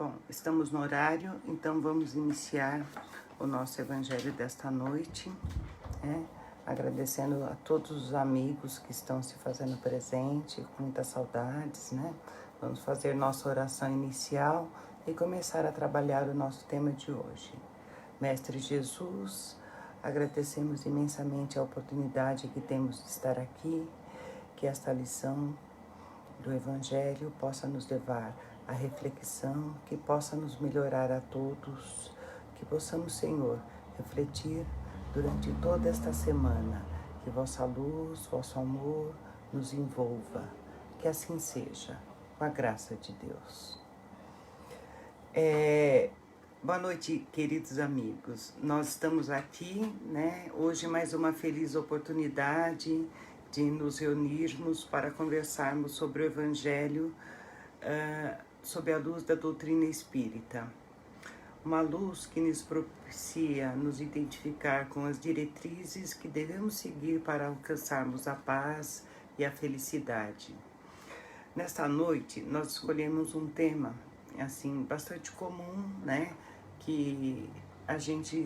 Bom, estamos no horário, então vamos iniciar o nosso evangelho desta noite, né? Agradecendo a todos os amigos que estão se fazendo presente, com muitas saudades, né? Vamos fazer nossa oração inicial e começar a trabalhar o nosso tema de hoje. Mestre Jesus, agradecemos imensamente a oportunidade que temos de estar aqui, que esta lição do Evangelho possa nos levar à reflexão, que possa nos melhorar a todos, que possamos, Senhor, refletir durante toda esta semana, que vossa luz, vosso amor nos envolva, que assim seja, com a graça de Deus. Boa noite, queridos amigos. Nós estamos aqui, né? Hoje mais uma feliz oportunidade de nos reunirmos para conversarmos sobre o Evangelho sob a luz da doutrina espírita. Uma luz que nos propicia nos identificar com as diretrizes que devemos seguir para alcançarmos a paz e a felicidade. Nesta noite, nós escolhemos um tema, assim, bastante comum, né? Que a gente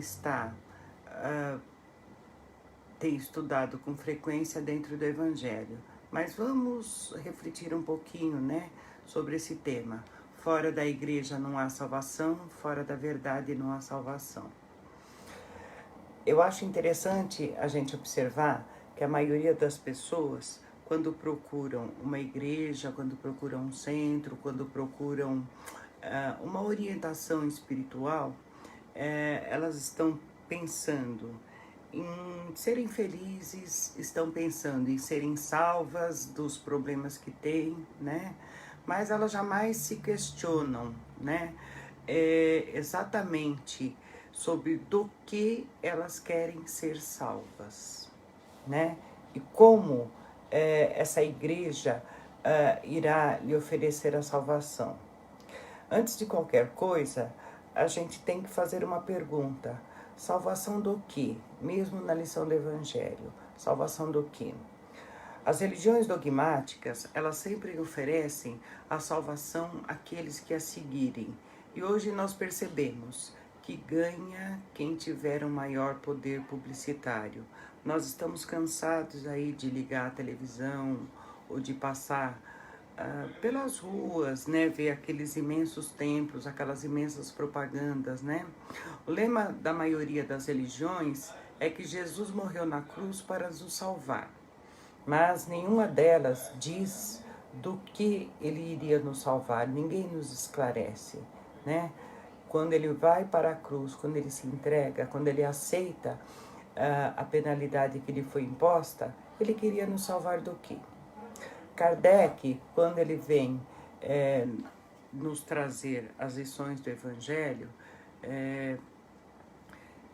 tem estudado com frequência dentro do Evangelho. Mas vamos refletir um pouquinho, né, sobre esse tema. Fora da igreja não há salvação, fora da verdade não há salvação. Eu acho interessante a gente observar que a maioria das pessoas, quando procuram uma igreja, quando procuram um centro, quando procuram uma orientação espiritual, elas estão pensando em serem felizes, estão pensando em serem salvas dos problemas que têm, né? Mas elas jamais se questionam, né? Exatamente sobre do que elas querem ser salvas, né? E como essa igreja irá lhe oferecer a salvação. Antes de qualquer coisa, a gente tem que fazer uma pergunta. Salvação do quê? Mesmo na lição do Evangelho. Salvação do quê? As religiões dogmáticas, elas sempre oferecem a salvação àqueles que a seguirem. E hoje nós percebemos que ganha quem tiver um maior poder publicitário. Nós estamos cansados aí de ligar a televisão ou de passar pelas ruas, né, ver aqueles imensos templos, aquelas imensas propagandas, né? O lema da maioria das religiões é que Jesus morreu na cruz para nos salvar, mas nenhuma delas diz do que ele iria nos salvar, ninguém nos esclarece, né? Quando ele vai para a cruz, quando ele se entrega, quando ele aceita a penalidade que lhe foi imposta, ele queria nos salvar do quê? Kardec, quando ele vem nos trazer as lições do Evangelho,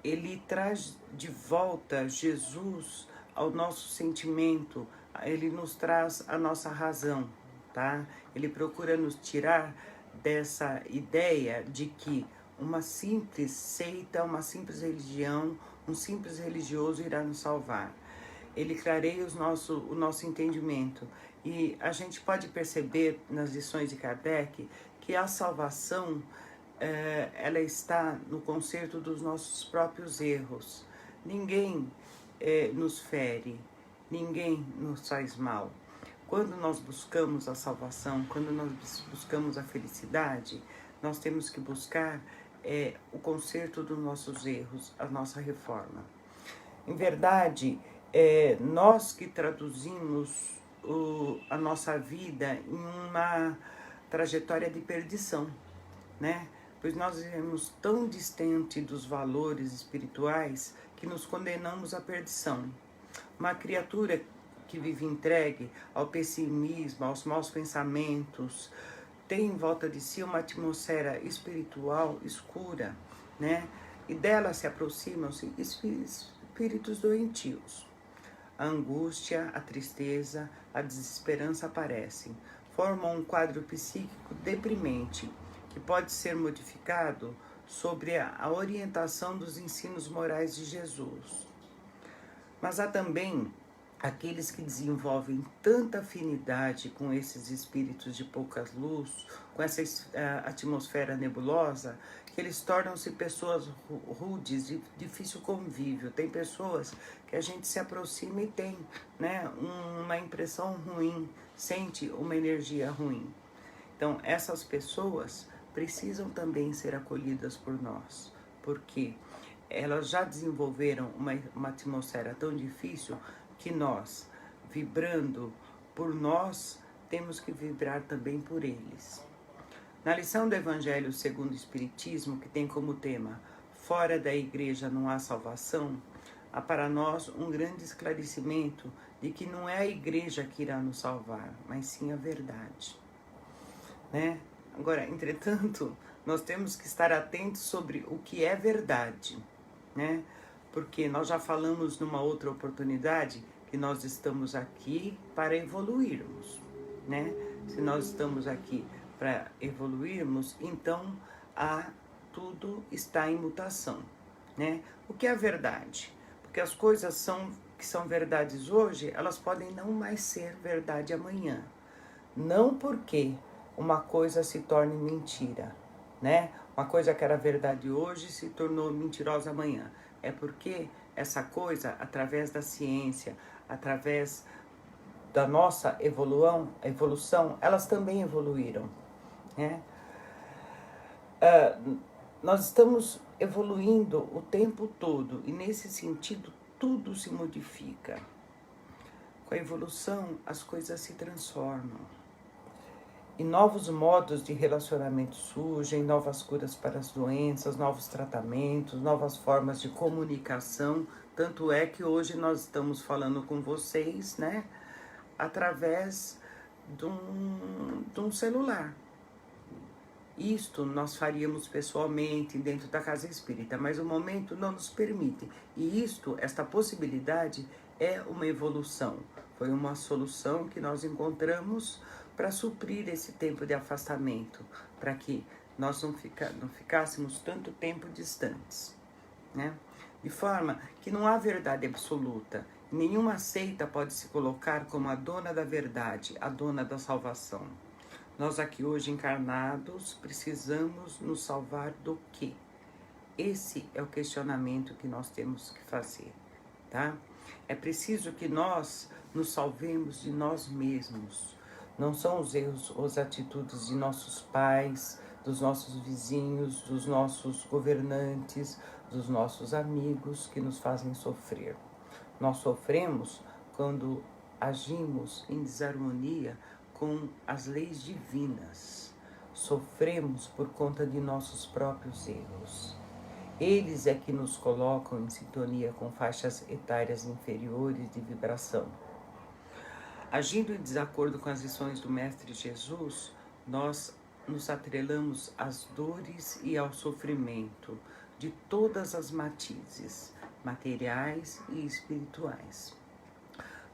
ele traz de volta Jesus ao nosso sentimento, ele nos traz a nossa razão, tá? Ele procura nos tirar dessa ideia de que uma simples seita, uma simples religião, um simples religioso irá nos salvar. Ele clareia o nosso entendimento. E a gente pode perceber nas lições de Kardec que a salvação ela está no conserto dos nossos próprios erros. Ninguém nos fere, ninguém nos faz mal. Quando nós buscamos a salvação, quando nós buscamos a felicidade, nós temos que buscar o conserto dos nossos erros, a nossa reforma. Em verdade, nós que traduzimos a nossa vida em uma trajetória de perdição, né? Pois nós vivemos tão distante dos valores espirituais que nos condenamos à perdição. Uma criatura que vive entregue ao pessimismo, aos maus pensamentos, tem em volta de si uma atmosfera espiritual escura, né? E dela se aproximam-se espíritos doentios. A angústia, a tristeza, a desesperança aparecem, formam um quadro psíquico deprimente, que pode ser modificado sobre a orientação dos ensinos morais de Jesus. Mas há também aqueles que desenvolvem tanta afinidade com esses espíritos de pouca luz, com essa atmosfera nebulosa, que eles tornam-se pessoas rudes, de difícil convívio. Tem pessoas que a gente se aproxima e tem, né, uma impressão ruim, sente uma energia ruim. Então, essas pessoas precisam também ser acolhidas por nós, porque elas já desenvolveram uma atmosfera tão difícil que nós, vibrando por nós, temos que vibrar também por eles. Na lição do Evangelho segundo o Espiritismo, que tem como tema Fora da Igreja não há salvação, há para nós um grande esclarecimento de que não é a Igreja que irá nos salvar, mas sim a verdade. Né? Agora, entretanto, nós temos que estar atentos sobre o que é verdade, né? Porque nós já falamos numa outra oportunidade que nós estamos aqui para evoluirmos, né? Se nós estamos aqui para evoluirmos, então tudo está em mutação, né? O que é a verdade? Porque as coisas que são verdades hoje, elas podem não mais ser verdade amanhã. Não porque uma coisa se torne mentira, né? Uma coisa que era verdade hoje se tornou mentirosa amanhã. É porque essa coisa, através da ciência, através da nossa evolução, elas também evoluíram, né? Nós estamos evoluindo o tempo todo e nesse sentido tudo se modifica. Com a evolução as coisas se transformam. E novos modos de relacionamento surgem, novas curas para as doenças, novos tratamentos, novas formas de comunicação. Tanto é que hoje nós estamos falando com vocês, né, através de um celular. Isto nós faríamos pessoalmente dentro da casa espírita, mas o momento não nos permite. E esta possibilidade é uma evolução. Foi uma solução que nós encontramos para suprir esse tempo de afastamento, para que nós não ficássemos tanto tempo distantes, né? De forma que não há verdade absoluta. Nenhuma seita pode se colocar como a dona da verdade, a dona da salvação. Nós aqui hoje encarnados precisamos nos salvar do quê? Esse é o questionamento que nós temos que fazer, tá? É preciso que nós nos salvemos de nós mesmos. Não são os erros ou as atitudes de nossos pais, dos nossos vizinhos, dos nossos governantes, dos nossos amigos que nos fazem sofrer. Nós sofremos quando agimos em desarmonia com as leis divinas. Sofremos por conta de nossos próprios erros. Eles é que nos colocam em sintonia com faixas etárias inferiores de vibração. Agindo em desacordo com as lições do Mestre Jesus, nós nos atrelamos às dores e ao sofrimento de todas as matizes, materiais e espirituais.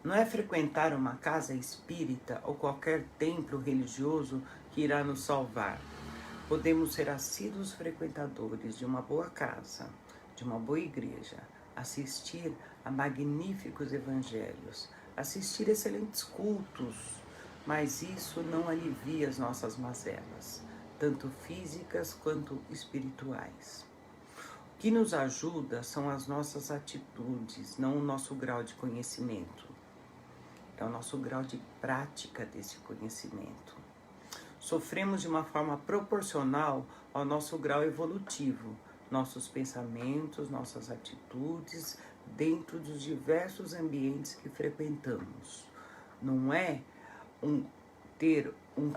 Não é frequentar uma casa espírita ou qualquer templo religioso que irá nos salvar. Podemos ser assíduos frequentadores de uma boa casa, de uma boa igreja, assistir a magníficos evangelhos, assistir excelentes cultos, mas isso não alivia as nossas mazelas, tanto físicas quanto espirituais. O que nos ajuda são as nossas atitudes, não o nosso grau de conhecimento. É o nosso grau de prática desse conhecimento. Sofremos de uma forma proporcional ao nosso grau evolutivo, nossos pensamentos, nossas atitudes, dentro dos diversos ambientes que frequentamos. Não é ter um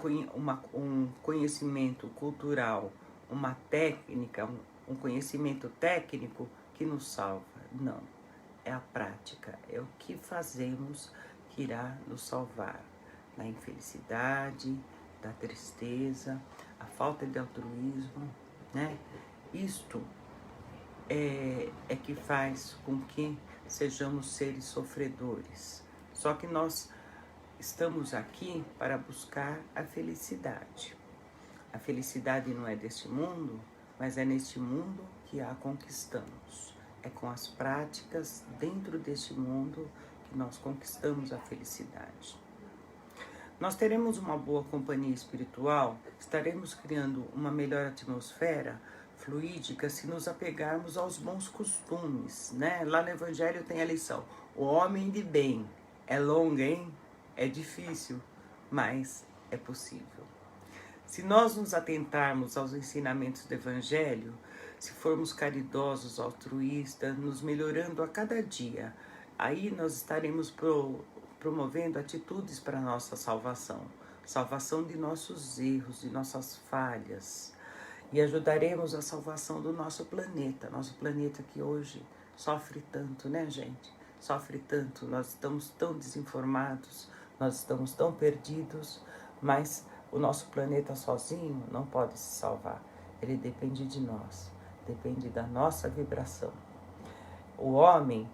conhecimento cultural, uma técnica, um conhecimento técnico que nos salva. Não, é a prática, é o que fazemos que irá nos salvar da infelicidade, da tristeza, a falta de altruísmo, né? Isto é que faz com que sejamos seres sofredores. Só que nós estamos aqui para buscar a felicidade. A felicidade não é deste mundo, mas é neste mundo que a conquistamos. É com as práticas dentro deste mundo que que nós conquistamos a felicidade. Nós teremos uma boa companhia espiritual, estaremos criando uma melhor atmosfera fluídica se nos apegarmos aos bons costumes, né? Lá no Evangelho tem a lição: o homem de bem. É longa, hein? É difícil, mas é possível. Se nós nos atentarmos aos ensinamentos do Evangelho, se formos caridosos, altruístas, nos melhorando a cada dia, aí nós estaremos promovendo atitudes para a nossa salvação de nossos erros, de nossas falhas, e ajudaremos a salvação do nosso planeta que hoje sofre tanto, né, gente? Sofre tanto, nós estamos tão desinformados, nós estamos tão perdidos, mas o nosso planeta sozinho não pode se salvar. Ele depende de nós, depende da nossa vibração. O homem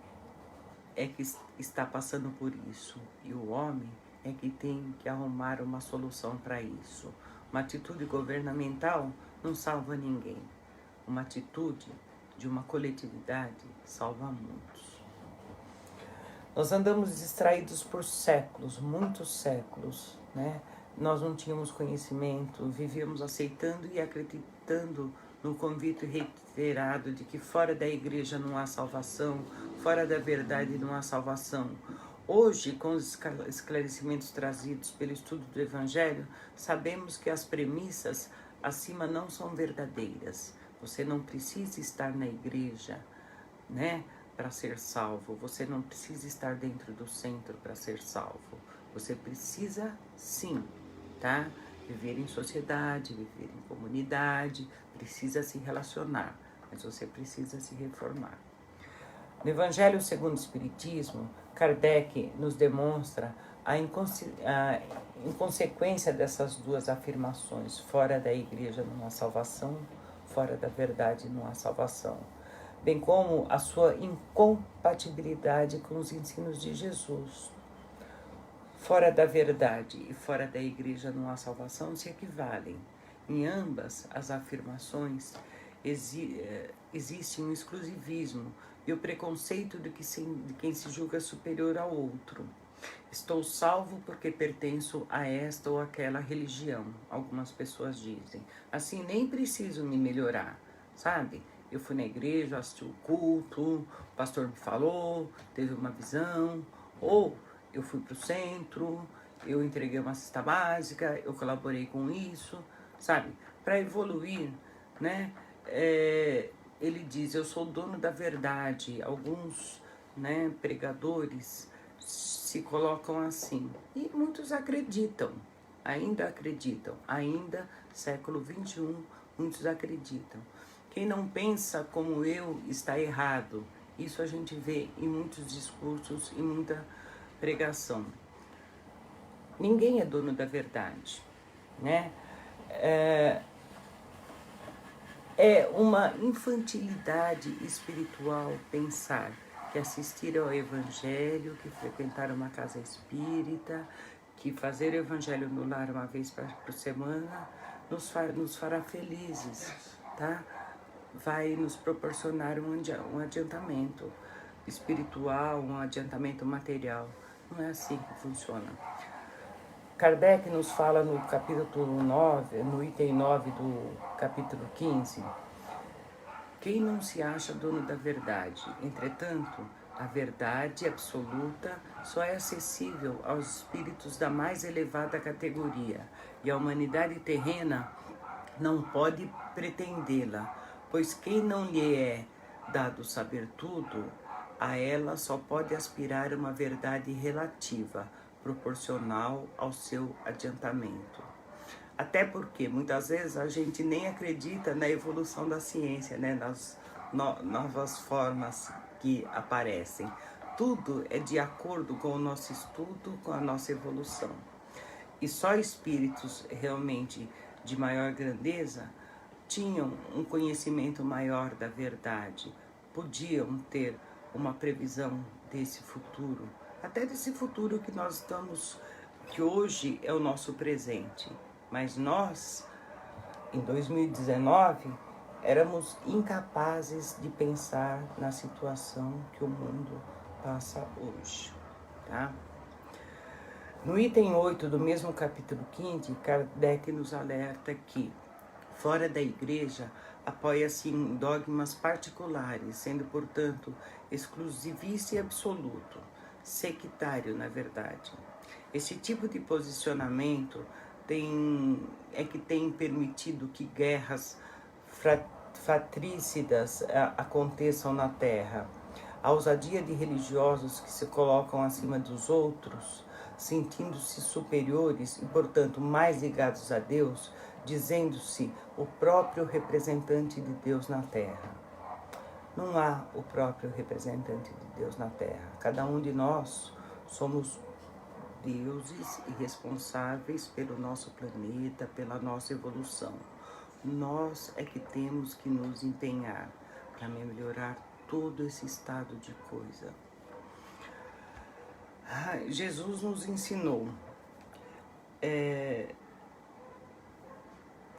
é que está passando por isso, e o homem é que tem que arrumar uma solução para isso. Uma atitude governamental não salva ninguém. Uma atitude de uma coletividade salva muitos. Nós andamos distraídos por séculos, muitos séculos, né? Nós não tínhamos conhecimento, vivíamos aceitando e acreditando no convite reiterado de que fora da igreja não há salvação, fora da verdade não há salvação. Hoje, com os esclarecimentos trazidos pelo estudo do Evangelho, sabemos que as premissas acima não são verdadeiras. Você não precisa estar na igreja, né, para ser salvo. Você não precisa estar dentro do centro para ser salvo. Você precisa, sim, tá? Viver em sociedade, viver em comunidade, precisa se relacionar, mas você precisa se reformar. No Evangelho segundo o Espiritismo, Kardec nos demonstra a inconsequência dessas duas afirmações: fora da igreja não há salvação, fora da verdade não há salvação, bem como a sua incompatibilidade com os ensinos de Jesus. Fora da verdade e fora da igreja não há salvação se equivalem. Em ambas as afirmações existe um exclusivismo e o preconceito de quem se julga superior ao outro. Estou salvo porque pertenço a esta ou aquela religião, algumas pessoas dizem. Assim, nem preciso me melhorar, sabe? Eu fui na igreja, assisti o culto, o pastor me falou, teve uma visão, ou eu fui para o centro, eu entreguei uma cesta básica, eu colaborei com isso, sabe? Para evoluir, né? Ele diz: eu sou dono da verdade. Alguns, né, pregadores se colocam assim. E muitos acreditam, ainda século XXI, muitos acreditam. Quem não pensa como eu está errado. Isso a gente vê em muitos discursos, em muita pregação. Ninguém é dono da verdade, né? É uma infantilidade espiritual pensar que assistir ao Evangelho, que frequentar uma casa espírita, que fazer o Evangelho no lar uma vez por semana nos fará felizes, tá? Vai nos proporcionar um adiantamento espiritual, um adiantamento material. Não é assim que funciona. Kardec nos fala no capítulo 9, no item 9 do capítulo 15, quem não se acha dono da verdade? Entretanto, a verdade absoluta só é acessível aos espíritos da mais elevada categoria, e a humanidade terrena não pode pretendê-la, pois quem não lhe é dado saber tudo, a ela só pode aspirar uma verdade relativa, proporcional ao seu adiantamento. Até porque muitas vezes a gente nem acredita na evolução da ciência, né? Nas novas formas que aparecem. Tudo é de acordo com o nosso estudo, com a nossa evolução. E só espíritos realmente de maior grandeza tinham um conhecimento maior da verdade, podiam ter uma previsão desse futuro, até desse futuro que nós estamos, que hoje é o nosso presente. Mas nós, em 2019, éramos incapazes de pensar na situação que o mundo passa hoje. tá? No item 8 do mesmo capítulo 15, Kardec nos alerta que, fora da igreja, apoia-se em dogmas particulares, sendo, portanto, exclusivista e absoluto, sectário, na verdade. Esse tipo de posicionamento tem permitido que guerras fratricidas aconteçam na Terra. A ousadia de religiosos que se colocam acima dos outros, sentindo-se superiores e, portanto, mais ligados a Deus, dizendo-se o próprio representante de Deus na Terra. Não há o próprio representante de Deus na Terra. Cada um de nós somos deuses e responsáveis pelo nosso planeta, pela nossa evolução. Nós é que temos que nos empenhar para melhorar todo esse estado de coisa. Jesus nos ensinou,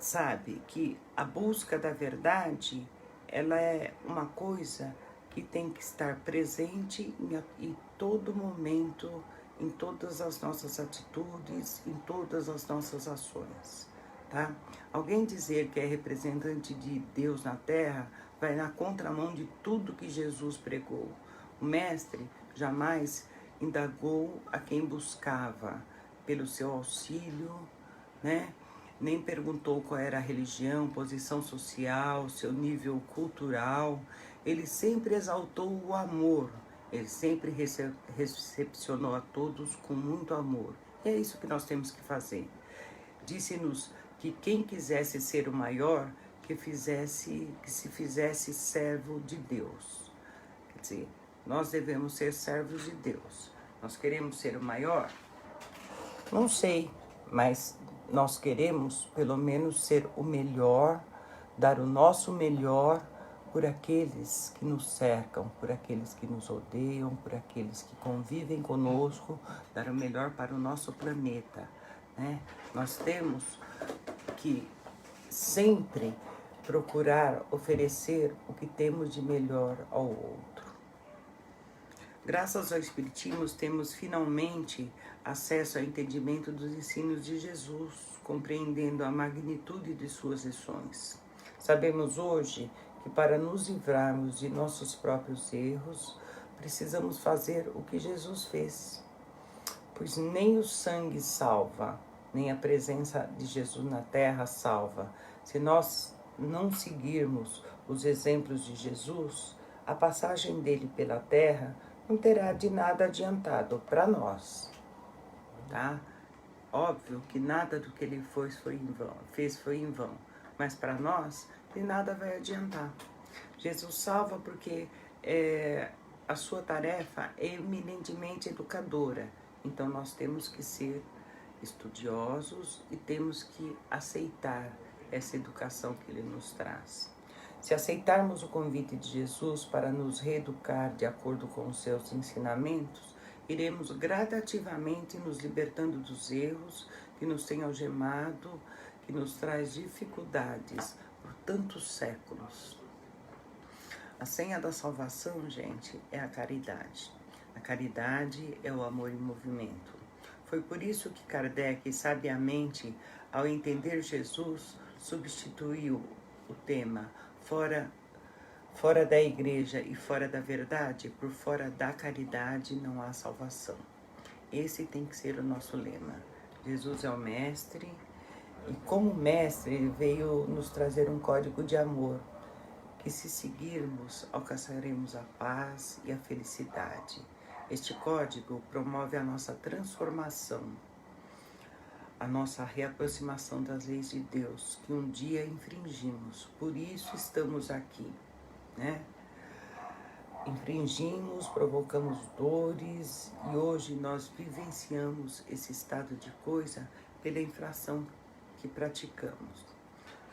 sabe, que a busca da verdade, ela é uma coisa que tem que estar presente em todo momento, em todas as nossas atitudes, em todas as nossas ações, tá? Alguém dizer que é representante de Deus na Terra vai na contramão de tudo que Jesus pregou. O Mestre jamais indagou a quem buscava pelo seu auxílio, né? Nem perguntou qual era a religião, posição social, seu nível cultural. Ele sempre exaltou o amor, ele sempre recepcionou a todos com muito amor. E é isso que nós temos que fazer. Disse-nos que quem quisesse ser o maior, que se fizesse servo de Deus. Quer dizer, nós devemos ser servos de Deus. Nós queremos ser o maior? Não sei, mas nós queremos pelo menos ser o melhor, dar o nosso melhor por aqueles que nos cercam, por aqueles que nos odeiam, por aqueles que convivem conosco, dar o melhor para o nosso planeta, né? Nós temos que sempre procurar oferecer o que temos de melhor ao outro. Graças ao Espiritismo, temos finalmente acesso ao entendimento dos ensinos de Jesus, compreendendo a magnitude de suas lições. Sabemos hoje que para nos livrarmos de nossos próprios erros, precisamos fazer o que Jesus fez. Pois nem o sangue salva, nem a presença de Jesus na terra salva. Se nós não seguirmos os exemplos de Jesus, a passagem dele pela terra não terá de nada adiantado para nós, tá? Óbvio que nada do que ele fez foi em vão, mas para nós de nada vai adiantar. Jesus salva porque a sua tarefa é eminentemente educadora, então nós temos que ser estudiosos e temos que aceitar essa educação que ele nos traz. Se aceitarmos o convite de Jesus para nos reeducar de acordo com os seus ensinamentos, iremos gradativamente nos libertando dos erros que nos têm algemado, que nos traz dificuldades por tantos séculos. A senha da salvação, gente, é a caridade. A caridade é o amor em movimento. Foi por isso que Kardec, sabiamente, ao entender Jesus, substituiu o tema fora da igreja e fora da verdade, por fora da caridade não há salvação. Esse tem que ser o nosso lema. Jesus é o mestre e como mestre ele veio nos trazer um código de amor, que se seguirmos alcançaremos a paz e a felicidade. Este código promove a nossa transformação, a nossa reaproximação das leis de Deus, que um dia infringimos. Por isso estamos aqui, né? Infringimos, provocamos dores e hoje nós vivenciamos esse estado de coisa pela infração que praticamos.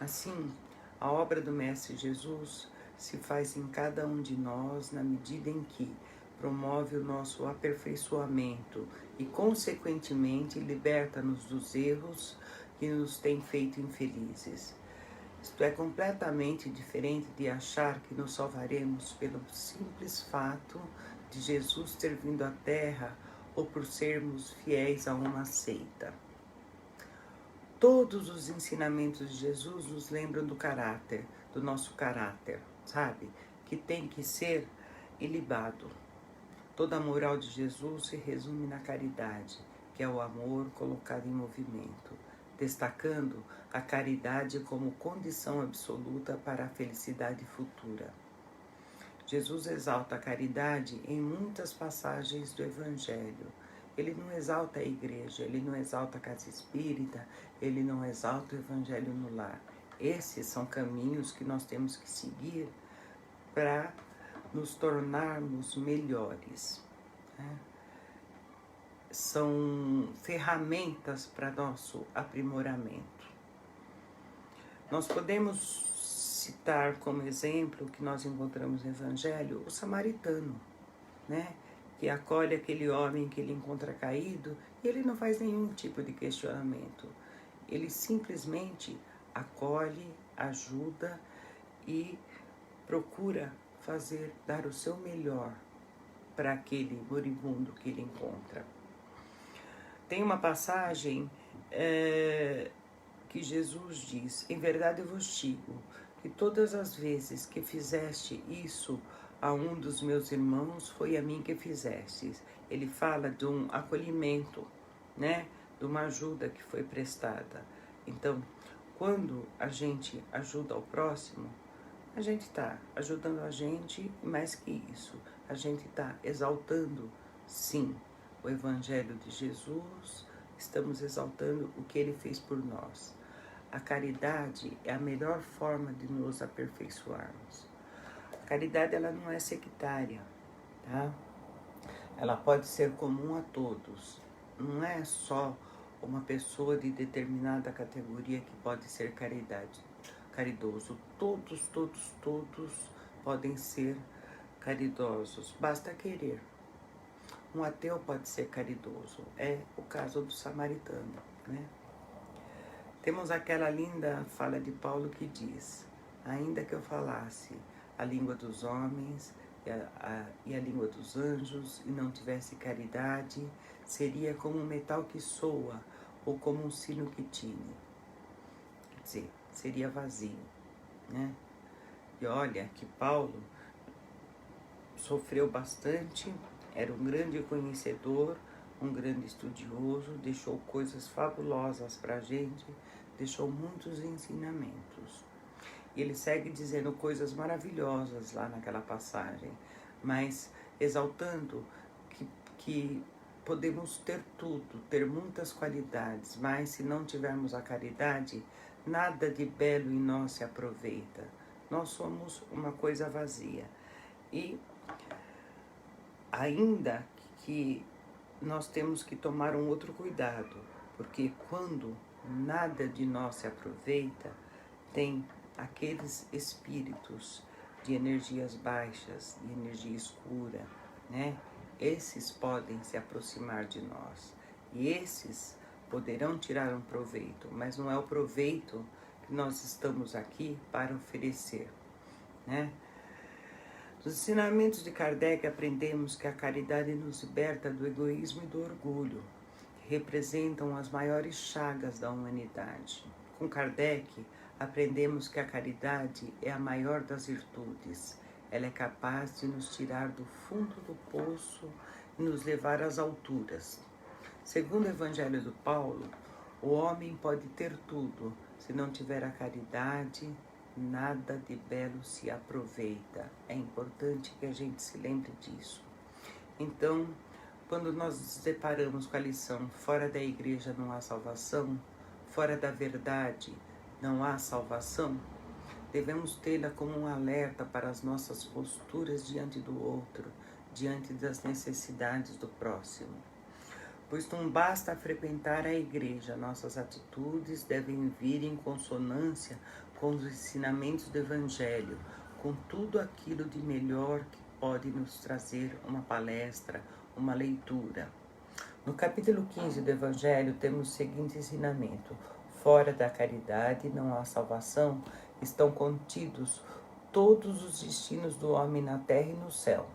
Assim, a obra do Mestre Jesus se faz em cada um de nós na medida em que promove o nosso aperfeiçoamento e, consequentemente, liberta-nos dos erros que nos têm feito infelizes. Isto é completamente diferente de achar que nos salvaremos pelo simples fato de Jesus ter vindo à Terra ou por sermos fiéis a uma seita. Todos os ensinamentos de Jesus nos lembram do caráter, do nosso caráter, sabe? Que tem que ser ilibado. Toda a moral de Jesus se resume na caridade, que é o amor colocado em movimento, destacando a caridade como condição absoluta para a felicidade futura. Jesus exalta a caridade em muitas passagens do Evangelho. Ele não exalta a igreja, ele não exalta a casa espírita, ele não exalta o Evangelho no lar. Esses são caminhos que nós temos que seguir para nos tornarmos melhores, né? São ferramentas para nosso aprimoramento. Nós podemos citar como exemplo que nós encontramos no Evangelho o samaritano, né? Que acolhe aquele homem que ele encontra caído e ele não faz nenhum tipo de questionamento. Ele simplesmente acolhe, ajuda e procura dar o seu melhor para aquele moribundo que ele encontra. Tem uma passagem que Jesus diz: em verdade eu vos digo que todas as vezes que fizeste isso a um dos meus irmãos, foi a mim que fizestes. Ele fala de um acolhimento, né? De uma ajuda que foi prestada. Então, quando a gente ajuda o próximo, a gente está ajudando a gente, mais que isso, a gente está exaltando, sim, o Evangelho de Jesus, estamos exaltando o que ele fez por nós. A caridade é a melhor forma de nos aperfeiçoarmos. A caridade, ela não é sectária, tá? Ela pode ser comum a todos. Não é só uma pessoa de determinada categoria que pode ser caridoso. Todos podem ser caridosos. Basta querer. Um ateu pode ser caridoso. É o caso do samaritano, né? Temos aquela linda fala de Paulo que diz: ainda que eu falasse a língua dos homens e a língua dos anjos e não tivesse caridade, seria como um metal que soa ou como um sino que tine. Quer dizer, seria vazio, né? E olha que Paulo sofreu bastante, era um grande conhecedor, um grande estudioso, deixou coisas fabulosas para a gente, deixou muitos ensinamentos. E ele segue dizendo coisas maravilhosas lá naquela passagem, mas exaltando que podemos ter tudo, ter muitas qualidades, mas se não tivermos a caridade, nada de belo em nós se aproveita. Nós somos uma coisa vazia. E ainda que nós temos que tomar um outro cuidado, porque quando nada de nós se aproveita, tem aqueles espíritos de energias baixas, de energia escura, né? Esses podem se aproximar de nós e esses poderão tirar um proveito, mas não é o proveito que nós estamos aqui para oferecer, né? Nos ensinamentos de Kardec aprendemos que a caridade nos liberta do egoísmo e do orgulho, que representam as maiores chagas da humanidade. Com Kardec, aprendemos que a caridade é a maior das virtudes. Ela é capaz de nos tirar do fundo do poço e nos levar às alturas. Segundo o Evangelho do Paulo, o homem pode ter tudo, se não tiver a caridade, nada de belo se aproveita. É importante que a gente se lembre disso. Então, quando nós nos deparamos com a lição fora da igreja não há salvação, fora da verdade não há salvação, devemos tê-la como um alerta para as nossas posturas diante do outro, diante das necessidades do próximo. Pois não basta frequentar a igreja, nossas atitudes devem vir em consonância com os ensinamentos do Evangelho, com tudo aquilo de melhor que pode nos trazer uma palestra, uma leitura. No capítulo 15 do Evangelho temos o seguinte ensinamento: fora da caridade não há salvação, estão contidos todos os destinos do homem na terra e no céu.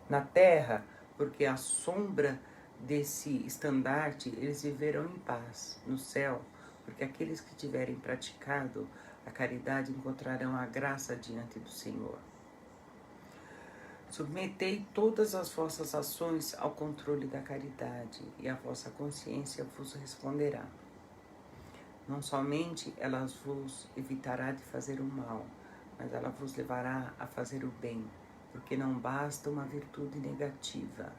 Na terra, porque a sombra desse estandarte, eles viverão em paz no céu, porque aqueles que tiverem praticado a caridade encontrarão a graça diante do Senhor. Submetei todas as vossas ações ao controle da caridade, e a vossa consciência vos responderá. Não somente ela vos evitará de fazer o mal, mas ela vos levará a fazer o bem, porque não basta uma virtude negativa,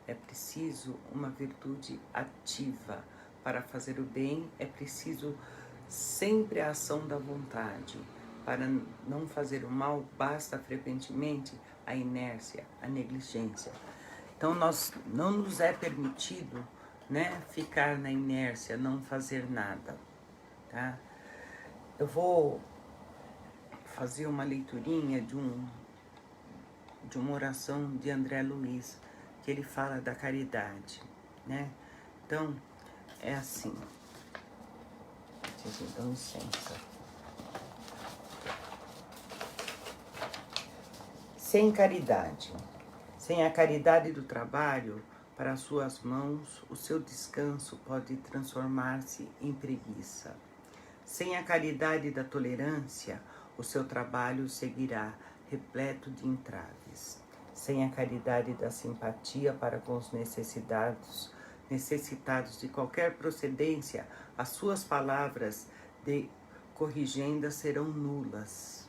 é preciso uma virtude ativa. Para fazer o bem é preciso sempre a ação da vontade. Para não fazer o mal, basta frequentemente a inércia, a negligência. Então, não nos é permitido, né, ficar na inércia, não fazer nada, tá? Eu vou fazer uma leiturinha de uma oração de André Luiz, que ele fala da caridade, né? Então, é assim. Vocês dão licença. Sem caridade. Sem a caridade do trabalho, para as suas mãos, o seu descanso pode transformar-se em preguiça. Sem a caridade da tolerância, o seu trabalho seguirá repleto de entraves. Sem a caridade da simpatia para com os necessitados de qualquer procedência, as suas palavras de corrigenda serão nulas.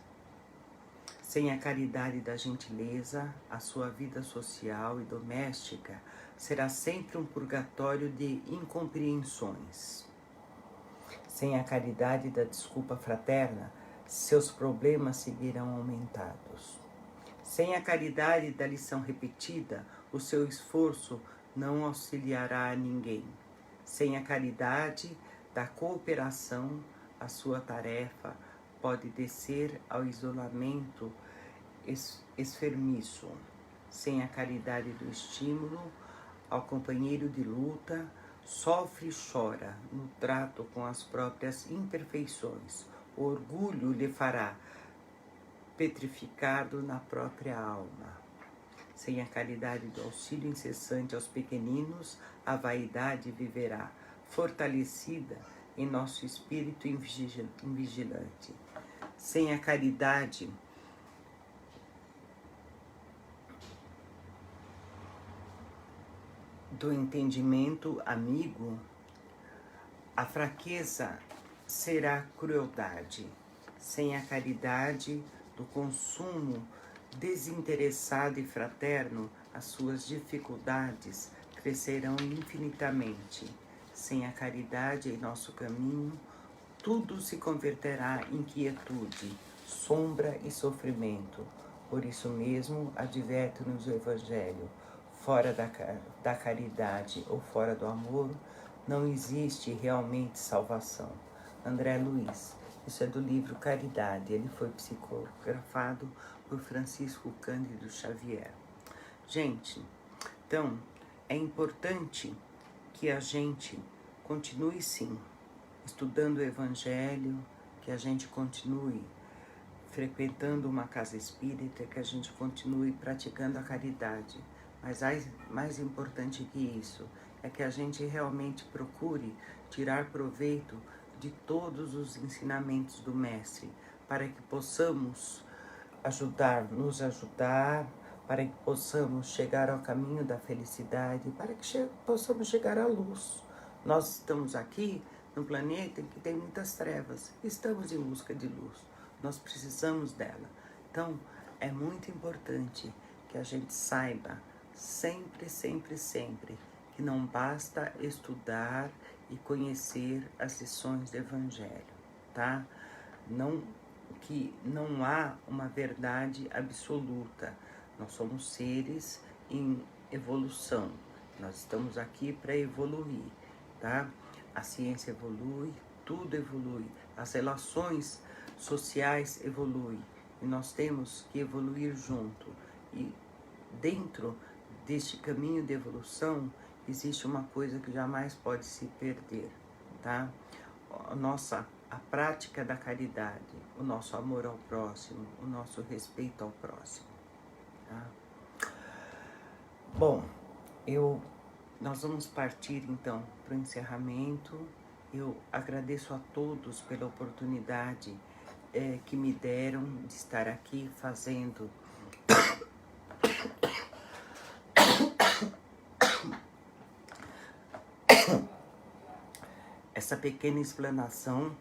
Sem a caridade da gentileza, a sua vida social e doméstica será sempre um purgatório de incompreensões. Sem a caridade da desculpa fraterna, seus problemas seguirão aumentados. Sem a caridade da lição repetida, o seu esforço não auxiliará a ninguém. Sem a caridade da cooperação, a sua tarefa pode descer ao isolamento esfermiço. Sem a caridade do estímulo ao companheiro de luta, sofre e chora no trato com as próprias imperfeições. O orgulho lhe fará petrificado na própria alma. Sem a caridade do auxílio incessante aos pequeninos, a vaidade viverá fortalecida em nosso espírito invigilante. Sem a caridade do entendimento amigo, a fraqueza será crueldade. Sem a caridade do consumo desinteressado e fraterno, as suas dificuldades crescerão infinitamente. Sem a caridade em nosso caminho, tudo se converterá em quietude, sombra e sofrimento. Por isso mesmo, adverte-nos o Evangelho. Fora da caridade ou fora do amor, não existe realmente salvação. André Luiz. Isso é do livro Caridade. Ele foi psicografado por Francisco Cândido Xavier. Gente, então, é importante que a gente continue, sim, estudando o Evangelho, que a gente continue frequentando uma casa espírita, que a gente continue praticando a caridade. Mas mais importante que isso é que a gente realmente procure tirar proveito de todos os ensinamentos do Mestre, para que possamos nos ajudar, para que possamos chegar ao caminho da felicidade, para que possamos chegar à luz. Nós estamos aqui num planeta em que tem muitas trevas, estamos em busca de luz, nós precisamos dela. Então, é muito importante que a gente saiba sempre, sempre, sempre, que não basta estudar e conhecer as lições do Evangelho, tá? Que não há uma verdade absoluta. Nós somos seres em evolução. Nós estamos aqui para evoluir, tá? A ciência evolui, tudo evolui. As relações sociais evoluem. E nós temos que evoluir junto. E dentro deste caminho de evolução, existe uma coisa que jamais pode se perder, tá? A prática da caridade, o nosso amor ao próximo, o nosso respeito ao próximo, tá? Bom, eu Nós vamos partir então para o encerramento. Eu agradeço a todos pela oportunidade que me deram de estar aqui fazendo essa pequena explanação.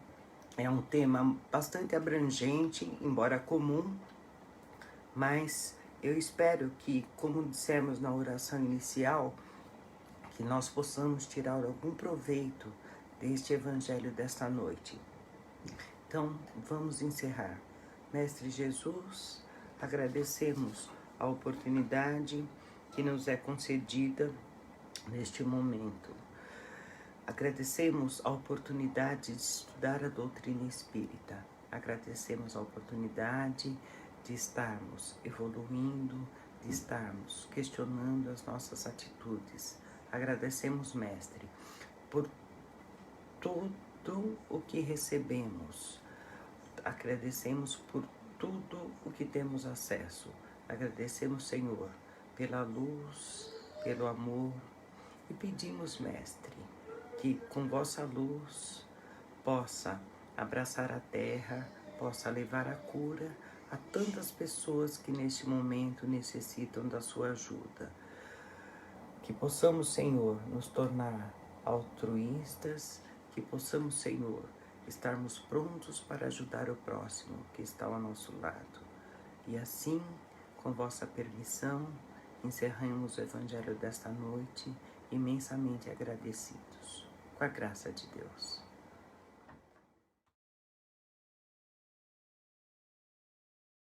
É um tema bastante abrangente, embora comum, mas eu espero que, como dissemos na oração inicial, que nós possamos tirar algum proveito deste evangelho desta noite. Então, vamos encerrar. Mestre Jesus, agradecemos a oportunidade que nos é concedida neste momento. Agradecemos a oportunidade de estudar a doutrina espírita. Agradecemos a oportunidade de estarmos evoluindo, de estarmos questionando as nossas atitudes. Agradecemos, Mestre, por tudo o que recebemos. Agradecemos por tudo o que temos acesso. Agradecemos, Senhor, pela luz, pelo amor, e pedimos, Mestre, que com vossa luz possa abraçar a terra, possa levar a cura a tantas pessoas que neste momento necessitam da sua ajuda. Que possamos, Senhor, nos tornar altruístas, que possamos, Senhor, estarmos prontos para ajudar o próximo que está ao nosso lado. E assim, com vossa permissão, encerramos o Evangelho desta noite, imensamente agradecidos, com a graça de Deus.